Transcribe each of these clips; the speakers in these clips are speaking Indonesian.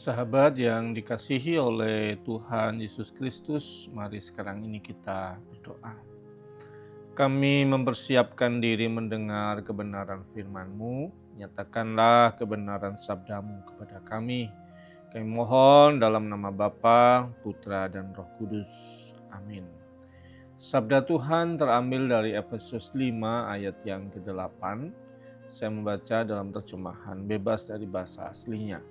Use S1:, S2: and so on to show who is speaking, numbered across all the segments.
S1: Sahabat yang dikasihi oleh Tuhan Yesus Kristus, mari sekarang ini kita berdoa. Kami mempersiapkan diri mendengar kebenaran firman-Mu, nyatakanlah kebenaran sabda-Mu kepada kami. Kami mohon dalam nama Bapa, Putra, dan Roh Kudus. Amin. Sabda Tuhan terambil dari Efesus 5 ayat yang ke-8. Saya membaca dalam terjemahan bebas dari bahasa aslinya.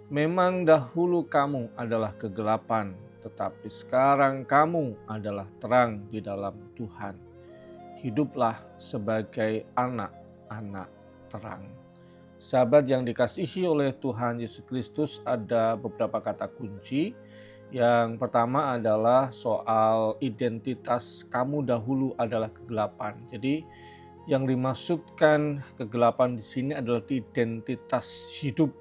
S1: Memang dahulu kamu adalah kegelapan, tetapi sekarang kamu adalah terang di dalam Tuhan. Hiduplah sebagai anak-anak terang. Sahabat yang dikasihi oleh Tuhan Yesus Kristus, ada beberapa kata kunci. Yang pertama adalah soal identitas kamu dahulu adalah kegelapan. Jadi yang dimaksudkan kegelapan di sini adalah identitas hidup,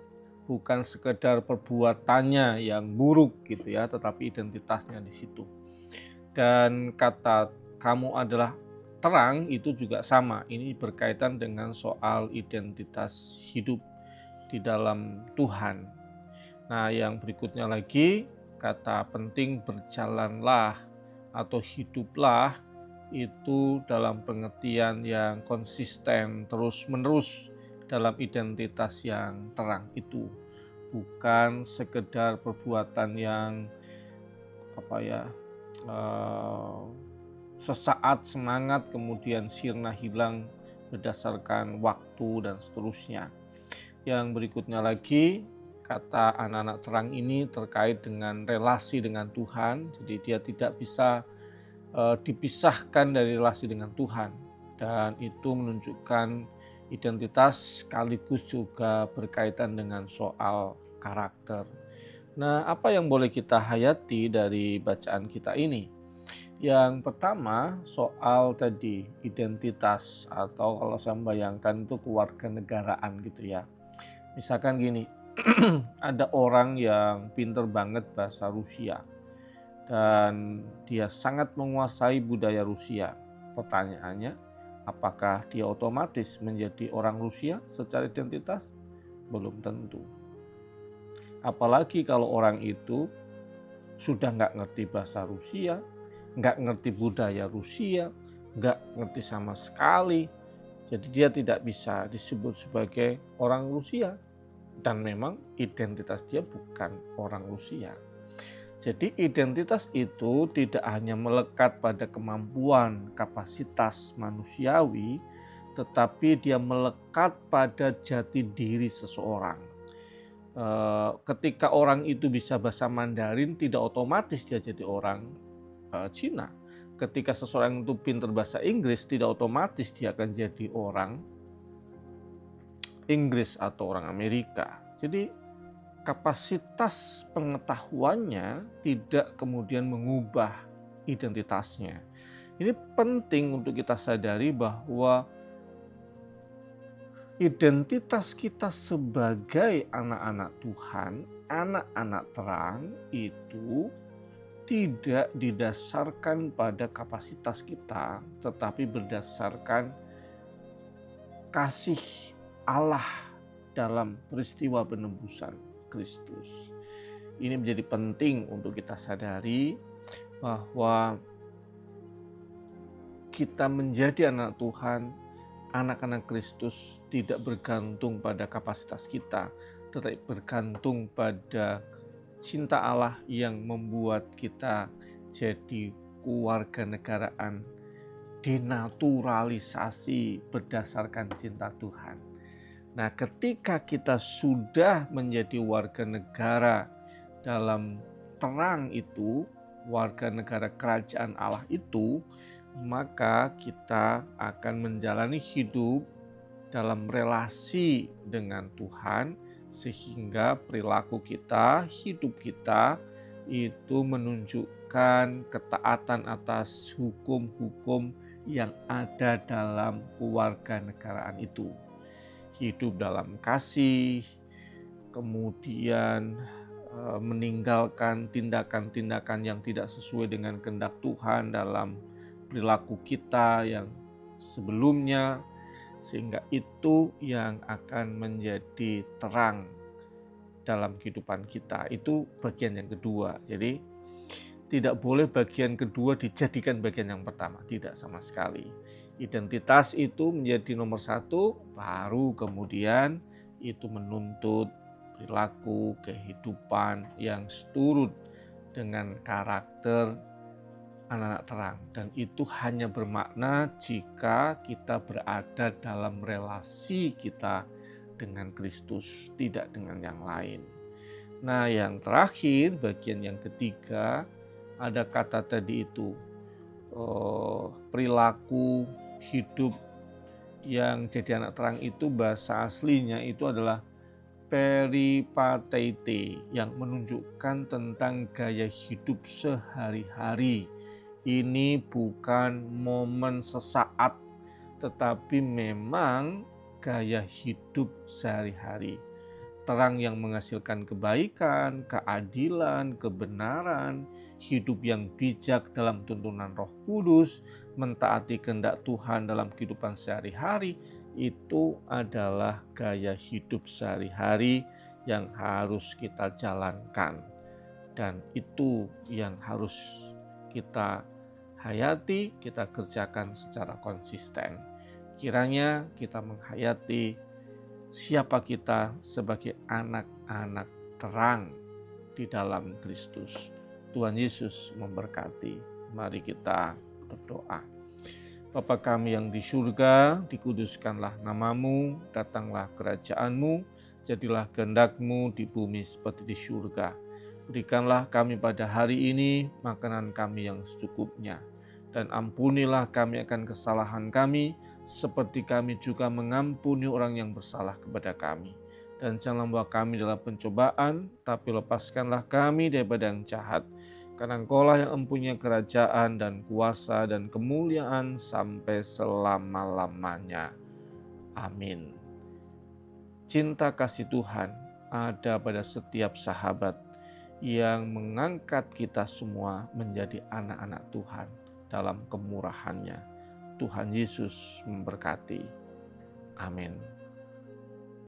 S1: bukan sekedar perbuatannya yang buruk gitu ya, tetapi identitasnya di situ. Dan kata kamu adalah terang itu juga sama. Ini berkaitan dengan soal identitas hidup di dalam Tuhan. Nah, yang berikutnya lagi, kata penting berjalanlah atau hiduplah itu dalam pengertian yang konsisten, terus-menerus dalam identitas yang terang itu, bukan sekedar perbuatan yang sesaat semangat kemudian sirna hilang berdasarkan waktu dan seterusnya. Yang berikutnya lagi, kata anak-anak terang ini terkait dengan relasi dengan Tuhan, jadi dia tidak bisa dipisahkan dari relasi dengan Tuhan, dan itu menunjukkan identitas sekaligus juga berkaitan dengan soal karakter. Nah, apa yang boleh kita hayati dari bacaan kita ini? Yang pertama, soal tadi identitas, atau kalau saya membayangkan itu kewarganegaraan gitu ya. Misalkan gini, ada orang yang pinter banget bahasa Rusia dan dia sangat menguasai budaya Rusia. Pertanyaannya, apakah dia otomatis menjadi orang Rusia secara identitas? Belum tentu. Apalagi kalau orang itu sudah nggak ngerti bahasa Rusia, nggak ngerti budaya Rusia, nggak ngerti sama sekali. Jadi dia tidak bisa disebut sebagai orang Rusia. Dan memang identitas dia bukan orang Rusia. Jadi identitas itu tidak hanya melekat pada kemampuan, kapasitas manusiawi, tetapi dia melekat pada jati diri seseorang. Ketika orang itu bisa bahasa Mandarin, tidak otomatis dia jadi orang Cina. Ketika seseorang itu pintar bahasa Inggris, tidak otomatis dia akan jadi orang Inggris atau orang Amerika. Jadi kapasitas pengetahuannya tidak kemudian mengubah identitasnya. Ini penting untuk kita sadari bahwa identitas kita sebagai anak-anak Tuhan, anak-anak terang itu tidak didasarkan pada kapasitas kita, tetapi berdasarkan kasih Allah dalam peristiwa penebusan Kristus. Ini menjadi penting untuk kita sadari bahwa kita menjadi anak Tuhan, anak-anak Kristus tidak bergantung pada kapasitas kita, tetapi bergantung pada cinta Allah yang membuat kita jadi kewarganegaraan denaturalisasi berdasarkan cinta Tuhan. Nah, ketika kita sudah menjadi warga negara dalam terang itu, warga negara kerajaan Allah itu, maka kita akan menjalani hidup dalam relasi dengan Tuhan, sehingga perilaku kita, hidup kita itu menunjukkan ketaatan atas hukum-hukum yang ada dalam kewarganegaraan itu. Hidup dalam kasih, kemudian meninggalkan tindakan-tindakan yang tidak sesuai dengan kehendak Tuhan dalam perilaku kita yang sebelumnya, sehingga itu yang akan menjadi terang dalam kehidupan kita. Itu bagian yang kedua. Jadi tidak boleh bagian kedua dijadikan bagian yang pertama, tidak sama sekali. Identitas itu menjadi nomor satu, baru kemudian itu menuntut perilaku, kehidupan yang seturut dengan karakter anak-anak terang. Dan itu hanya bermakna jika kita berada dalam relasi kita dengan Kristus, tidak dengan yang lain. Nah, yang terakhir, bagian yang ketiga, ada kata tadi itu, perilaku hidup yang jadi anak terang itu bahasa aslinya itu adalah peripateite, yang menunjukkan tentang gaya hidup sehari-hari. Ini bukan momen sesaat, tetapi memang gaya hidup sehari-hari. Terang yang menghasilkan kebaikan, keadilan, kebenaran, hidup yang bijak dalam tuntunan Roh Kudus, mentaati kehendak Tuhan dalam kehidupan sehari-hari, itu adalah gaya hidup sehari-hari yang harus kita jalankan. Dan itu yang harus kita hayati, kita kerjakan secara konsisten. Kiranya kita menghayati siapa kita sebagai anak-anak terang di dalam Kristus. Tuhan Yesus memberkati. Mari kita berdoa. Bapa kami yang di surga, dikuduskanlah namamu, datanglah kerajaan-Mu, jadilah kehendak-Mu di bumi seperti di surga. Berikanlah kami pada hari ini makanan kami yang secukupnya, dan ampunilah kami akan kesalahan kami, seperti kami juga mengampuni orang yang bersalah kepada kami. Dan janganlah membawa kami dalam pencobaan, tapi lepaskanlah kami daripada yang jahat. Karena Engkau-lah yang mempunyai kerajaan dan kuasa dan kemuliaan sampai selama-lamanya. Amin. Cinta kasih Tuhan ada pada setiap sahabat yang mengangkat kita semua menjadi anak-anak Tuhan dalam kemurahannya. Tuhan Yesus memberkati. Amin.